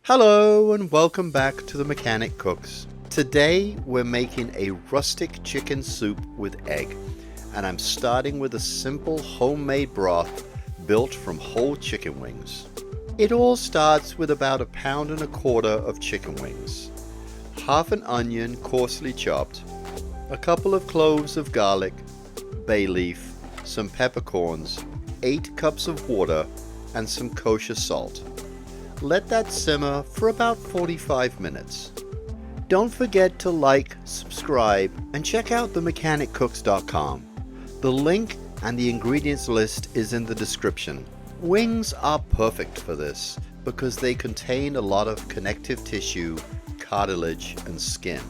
Hello and welcome back to the Mechanic Cooks. Today we're making a rustic chicken soup with egg, and I'm starting with a simple homemade broth built from whole chicken wings. It all starts with about 1.25 pounds of chicken wings, half an onion coarsely chopped, a couple of cloves of garlic, bay leaf, some peppercorns, 8 cups of water, and some kosher salt. Let that simmer for about 45 minutes. Don't forget to like, subscribe, and check out themechaniccooks.com. The link and the ingredients list is in the description. Wings are perfect for this because they contain a lot of connective tissue, cartilage, and skin.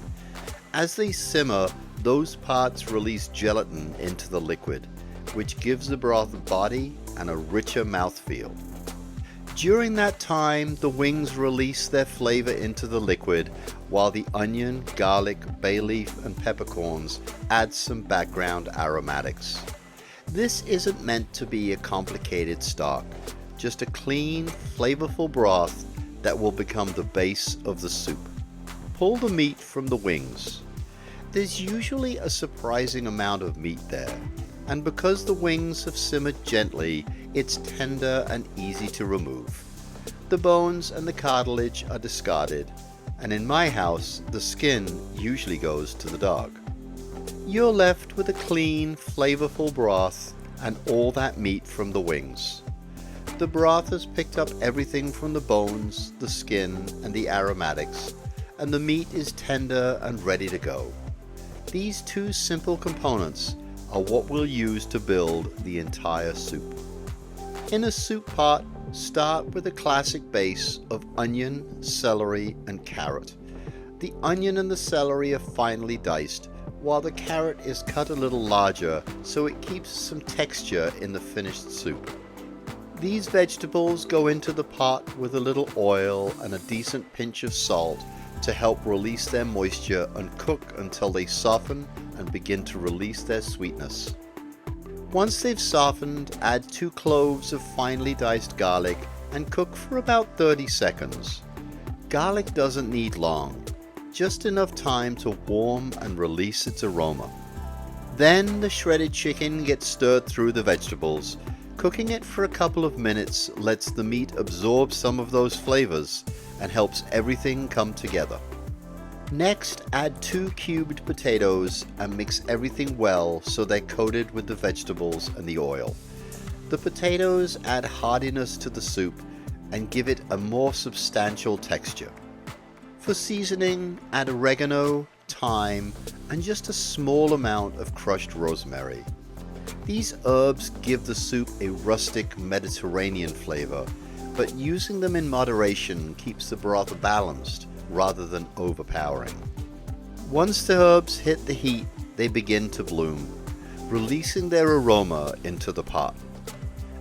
As they simmer, those parts release gelatin into the liquid, which gives the broth a body and a richer mouthfeel. During that time, the wings release their flavor into the liquid, while the onion, garlic, bay leaf, and peppercorns add some background aromatics. This isn't meant to be a complicated stock, just a clean, flavorful broth that will become the base of the soup. Pull the meat from the wings. There's usually a surprising amount of meat there, and because the wings have simmered gently, it's tender and easy to remove. The bones and the cartilage are discarded, and in my house, the skin usually goes to the dog. You're left with a clean, flavorful broth and all that meat from the wings. The broth has picked up everything from the bones, the skin, and the aromatics, and the meat is tender and ready to go. These two simple components are what we'll use to build the entire soup. In a soup pot, start with a classic base of onion, celery, and carrot. The onion and the celery are finely diced, while the carrot is cut a little larger so it keeps some texture in the finished soup. These vegetables go into the pot with a little oil and a decent pinch of salt to help release their moisture and cook until they soften and begin to release their sweetness. Once they've softened, add 2 cloves of finely diced garlic and cook for about 30 seconds. Garlic doesn't need long, just enough time to warm and release its aroma. Then the shredded chicken gets stirred through the vegetables. Cooking it for a couple of minutes lets the meat absorb some of those flavors and helps everything come together. Next, add 2 cubed potatoes and mix everything well so they're coated with the vegetables and the oil. The potatoes add hardiness to the soup and give it a more substantial texture. For seasoning, add oregano, thyme, and just a small amount of crushed rosemary. These herbs give the soup a rustic Mediterranean flavor, but using them in moderation keeps the broth balanced rather than overpowering. Once the herbs hit the heat, they begin to bloom, releasing their aroma into the pot.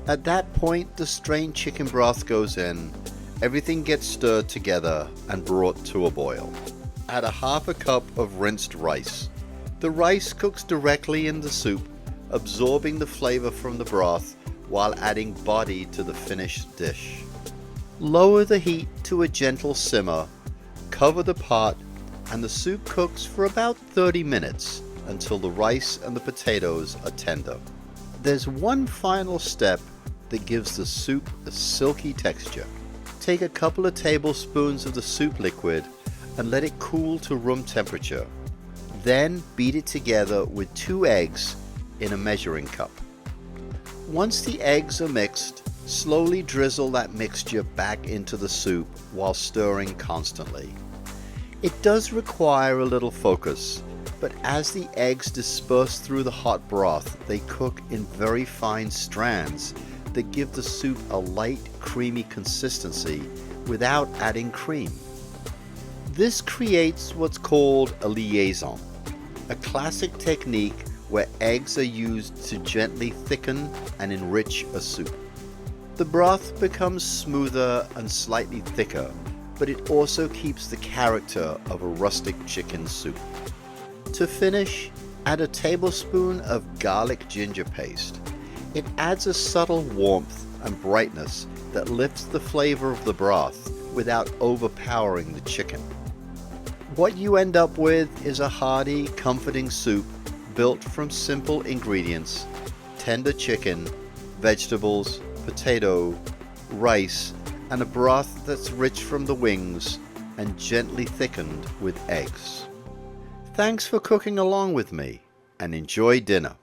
At that point, the strained chicken broth goes in, everything gets stirred together and brought to a boil. Add a half a cup of rinsed rice. The rice cooks directly in the soup, absorbing the flavor from the broth while adding body to the finished dish. Lower the heat to a gentle simmer, cover the pot, and the soup cooks for about 30 minutes until the rice and the potatoes are tender. There's one final step that gives the soup a silky texture. Take a couple of tablespoons of the soup liquid and let it cool to room temperature. Then beat it together with 2 eggs in a measuring cup. Once the eggs are mixed, slowly drizzle that mixture back into the soup while stirring constantly. It does require a little focus, but as the eggs disperse through the hot broth, they cook in very fine strands that give the soup a light, creamy consistency without adding cream. This creates what's called a liaison, a classic technique where eggs are used to gently thicken and enrich a soup. The broth becomes smoother and slightly thicker, but it also keeps the character of a rustic chicken soup. To finish, add a tablespoon of garlic ginger paste. It adds a subtle warmth and brightness that lifts the flavor of the broth without overpowering the chicken. What you end up with is a hearty, comforting soup built from simple ingredients: tender chicken, vegetables, potato, rice, and a broth that's rich from the wings and gently thickened with eggs. Thanks for cooking along with me, and enjoy dinner.